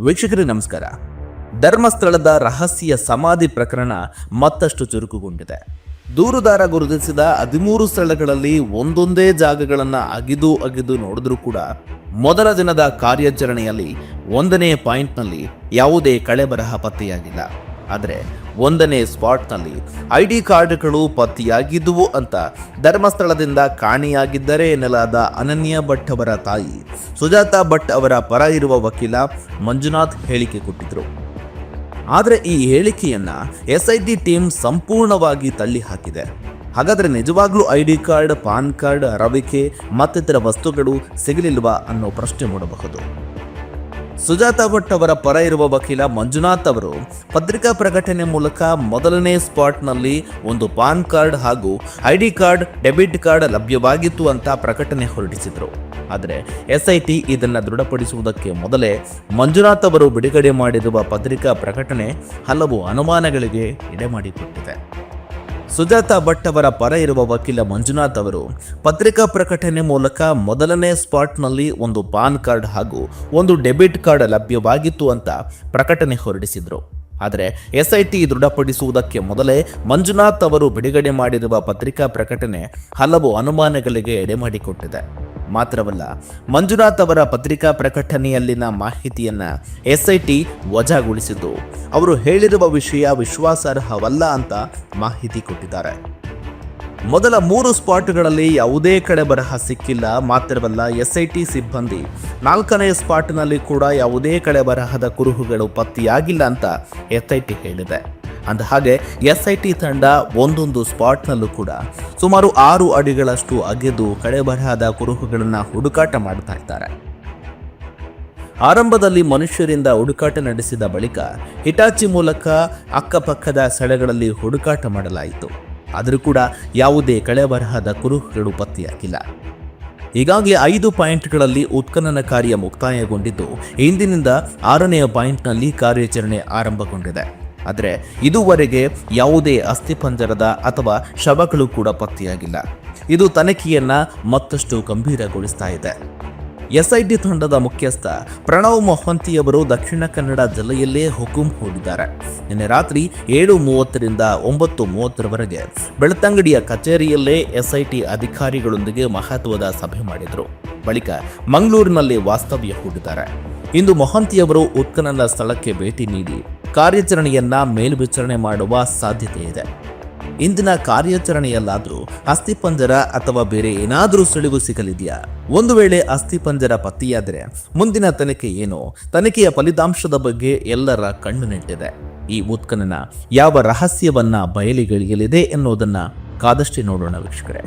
ವೀಕ್ಷಕರೇ ನಮಸ್ಕಾರ. ಧರ್ಮಸ್ಥಳದ ರಹಸ್ಯ ಸಮಾಧಿ ಪ್ರಕರಣ ಮತ್ತಷ್ಟು ಚುರುಕುಗೊಂಡಿದೆ. ದೂರುದಾರ ಗುರುತಿಸಿದ 13 ಸ್ಥಳಗಳಲ್ಲಿ ಒಂದೊಂದೇ ಜಾಗಗಳನ್ನು ಅಗಿದು ನೋಡಿದ್ರೂ ಕೂಡ ಮೊದಲ ದಿನದ ಕಾರ್ಯಾಚರಣೆಯಲ್ಲಿ 1ನೇ ಪಾಯಿಂಟ್ನಲ್ಲಿ ಯಾವುದೇ ಕಳೆಬರಹ ಪತ್ತೆಯಾಗಿಲ್ಲ. ಆದರೆ 1ನೇ ಸ್ಪಾಟ್ನಲ್ಲಿ ID ಕಾರ್ಡ್ಗಳು ಪತ್ತೆಯಾಗಿದ್ದುವು ಅಂತ ಧರ್ಮಸ್ಥಳದಿಂದ ಕಾಣೆಯಾಗಿದ್ದರೆ ಎನ್ನಲಾದ ಅನನ್ಯ ಭಟ್ ಅವರ ತಾಯಿ ಸುಜಾತಾ ಭಟ್ ಅವರ ಪರ ಇರುವ ವಕೀಲ ಮಂಜುನಾಥ್ ಹೇಳಿಕೆ ಕೊಟ್ಟಿದ್ರು. ಆದರೆ ಈ ಹೇಳಿಕೆಯನ್ನ SIT ಟೀಮ್ ಸಂಪೂರ್ಣವಾಗಿ ತಳ್ಳಿ ಹಾಕಿದೆ. ಹಾಗಾದರೆ ನಿಜವಾಗ್ಲೂ ID ಕಾರ್ಡ್, ಪಾನ್ ಕಾರ್ಡ್, ರವಿಕೆ ಮತ್ತಿತರ ವಸ್ತುಗಳು ಸಿಗಲಿಲ್ವಾ ಅನ್ನೋ ಪ್ರಶ್ನೆ ಮೂಡಬಹುದು. ಸುಜಾತಾ ಭಟ್ ಅವರ ಪರ ಇರುವ ವಕೀಲ ಮಂಜುನಾಥ್ ಅವರು ಪತ್ರಿಕಾ ಪ್ರಕಟಣೆ ಮೂಲಕ ಮೊದಲನೇ ಸ್ಪಾಟ್ನಲ್ಲಿ ಒಂದು ಪಾನ್ ಕಾರ್ಡ್ ಹಾಗೂ ID ಕಾರ್ಡ್, ಡೆಬಿಟ್ ಕಾರ್ಡ್ ಲಭ್ಯವಾಗಿತ್ತು ಅಂತ ಪ್ರಕಟಣೆ ಹೊರಡಿಸಿದ್ರು. ಆದರೆ SIT ಇದನ್ನು ದೃಢಪಡಿಸುವುದಕ್ಕೆ ಮೊದಲೇ ಮಂಜುನಾಥ್ ಅವರು ಬಿಡುಗಡೆ ಮಾಡಿರುವ ಪತ್ರಿಕಾ ಪ್ರಕಟಣೆ ಹಲವು ಅನುಮಾನಗಳಿಗೆ ಎಡೆಮಾಡಿಕೊಟ್ಟಿದೆ. ಸುಜಾತಾ ಭಟ್ ಅವರ ಪರ ಇರುವ ವಕೀಲ ಮಂಜುನಾಥ್ ಅವರು ಪತ್ರಿಕಾ ಪ್ರಕಟಣೆ ಮೂಲಕ ಮೊದಲನೇ ಸ್ಪಾಟ್ನಲ್ಲಿ ಒಂದು ಪಾನ್ ಕಾರ್ಡ್ ಹಾಗೂ ಒಂದು ಡೆಬಿಟ್ ಕಾರ್ಡ್ ಲಭ್ಯವಾಗಿತ್ತು ಅಂತ ಪ್ರಕಟಣೆ ಹೊರಡಿಸಿದ್ರು. ಆದರೆ SIT ದೃಢಪಡಿಸುವುದಕ್ಕೆ ಮೊದಲೇ ಮಂಜುನಾಥ್ ಅವರು ಬಿಡುಗಡೆ ಮಾಡಿರುವ ಪತ್ರಿಕಾ ಪ್ರಕಟಣೆ ಹಲವು ಅನುಮಾನಗಳಿಗೆ ಎಡೆಮಾಡಿಕೊಟ್ಟಿದೆ. ಮಾತ್ರವಲ್ಲ, ಮಂಜುನಾಥ್ ಅವರ ಪತ್ರಿಕಾ ಪ್ರಕಟಣೆಯಲ್ಲಿನ ಮಾಹಿತಿಯನ್ನ SIT ವಜಾಗೊಳಿಸಿದ್ದು ಅವರು ಹೇಳಿರುವ ವಿಷಯ ವಿಶ್ವಾಸಾರ್ಹವಲ್ಲ ಅಂತ ಮಾಹಿತಿ ಕೊಟ್ಟಿದ್ದಾರೆ. ಮೊದಲ 3 ಸ್ಪಾಟ್ಗಳಲ್ಲಿ ಯಾವುದೇ ಕಡೆ ಬರಹ ಸಿಕ್ಕಿಲ್ಲ. ಮಾತ್ರವಲ್ಲ, SIT ಸಿಬ್ಬಂದಿ 4ನೇ ಸ್ಪಾಟ್ನಲ್ಲಿ ಕೂಡ ಯಾವುದೇ ಕಡೆ ಬರಹದ ಕುರುಹುಗಳು ಪತ್ತೆಯಾಗಿಲ್ಲ ಅಂತ SIT ಹೇಳಿದೆ. ಅಂದಹಾಗೆ SIT ತಂಡ ಒಂದೊಂದು ಸ್ಪಾಟ್ನಲ್ಲೂ ಕೂಡ ಸುಮಾರು 6 ಅಡಿಗಳಷ್ಟು ಅಗೆದು ಕಡೆ ಬರಹದ ಕುರುಹುಗಳನ್ನು ಹುಡುಕಾಟ ಮಾಡ್ತಾ ಇದ್ದಾರೆ. ಆರಂಭದಲ್ಲಿ ಮನುಷ್ಯರಿಂದ ಹುಡುಕಾಟ ನಡೆಸಿದ ಬಳಿಕ ಹಿಟಾಚಿ ಮೂಲಕ ಅಕ್ಕಪಕ್ಕದ ಸ್ಥಳಗಳಲ್ಲಿ ಹುಡುಕಾಟ ಮಾಡಲಾಯಿತು. ಆದರೂ ಕೂಡ ಯಾವುದೇ ಕಳೆ ಬರಹದ ಕುರುಹುಗಳು ಪತ್ತೆಯಾಗಿಲ್ಲ. ಹೀಗಾಗಿ 5 ಪಾಯಿಂಟ್ಗಳಲ್ಲಿ ಉತ್ಖನನ ಕಾರ್ಯ ಮುಕ್ತಾಯಗೊಂಡಿದ್ದು ಇಂದಿನಿಂದ 6ನೇ ಪಾಯಿಂಟ್ನಲ್ಲಿ ಕಾರ್ಯಾಚರಣೆ ಆರಂಭಗೊಂಡಿದೆ. ಆದರೆ ಇದುವರೆಗೆ ಯಾವುದೇ ಅಸ್ಥಿಪಂಜರದ ಅಥವಾ ಶವಗಳು ಕೂಡ ಪತ್ತೆಯಾಗಿಲ್ಲ. ಇದು ತನಿಖೆಯನ್ನ ಮತ್ತಷ್ಟು ಗಂಭೀರಗೊಳಿಸ್ತಾ ಇದೆ. SIT ತಂಡದ ಮುಖ್ಯಸ್ಥ ಪ್ರಣವ್ ಮೊಹಂತಿಯವರು ದಕ್ಷಿಣ ಕನ್ನಡ ಜಿಲ್ಲೆಯಲ್ಲೇ ಹುಕುಂ ಹೂಡಿದ್ದಾರೆ. ನಿನ್ನೆ ರಾತ್ರಿ 7:30ರಿಂದ 9:30ರವರೆಗೆ ಬೆಳ್ತಂಗಡಿಯ ಕಚೇರಿಯಲ್ಲೇ SIT ಅಧಿಕಾರಿಗಳೊಂದಿಗೆ ಮಹತ್ವದ ಸಭೆ ಮಾಡಿದರು. ಬಳಿಕ ಮಂಗಳೂರಿನಲ್ಲಿ ವಾಸ್ತವ್ಯ ಹೂಡಿದ್ದಾರೆ. ಇಂದು ಮೊಹಂತಿಯವರು ಉತ್ಖನನ ಸ್ಥಳಕ್ಕೆ ಭೇಟಿ ನೀಡಿ ಕಾರ್ಯಾಚರಣೆಯನ್ನ ಮೇಲ್ವಿಚಾರಣೆ ಮಾಡುವ ಸಾಧ್ಯತೆ ಇದೆ. ಇಂದಿನ ಕಾರ್ಯಾಚರಣೆಯಲ್ಲಾದರೂ ಅಸ್ಥಿಪಂಜರ ಅಥವಾ ಬೇರೆ ಏನಾದರೂ ಸುಳಿವು ಸಿಗಲಿದೆಯಾ? ಒಂದು ವೇಳೆ ಅಸ್ಥಿಪಂಜರ ಪತ್ತೆಯಾದರೆ ಮುಂದಿನ ತನಿಖೆ ಏನು? ತನಿಖೆಯ ಫಲಿತಾಂಶದ ಬಗ್ಗೆ ಎಲ್ಲರ ಕಣ್ಣು ನೆಟ್ಟಿದೆ. ಈ ಉತ್ಖನನ ಯಾವ ರಹಸ್ಯವನ್ನ ಬಯಲಿಗೆಳೆಯಲಿದೆ ಎನ್ನುವುದನ್ನ ಕಾದಷ್ಟೇ ನೋಡೋಣ ವೀಕ್ಷಕರೇ.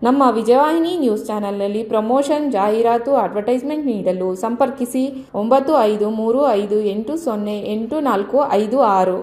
ನಮ್ಮ ವಿಜಯವಾಹಿನಿ ನ್ಯೂಸ್ ಚಾನೆಲ್ನಲ್ಲಿ ಪ್ರಮೋಷನ್, ಜಾಹೀರಾತು, ಅಡ್ವರ್ಟೈಸ್ಮೆಂಟ್ ನೀಡಲು ಸಂಪರ್ಕಿಸಿ 9535808456.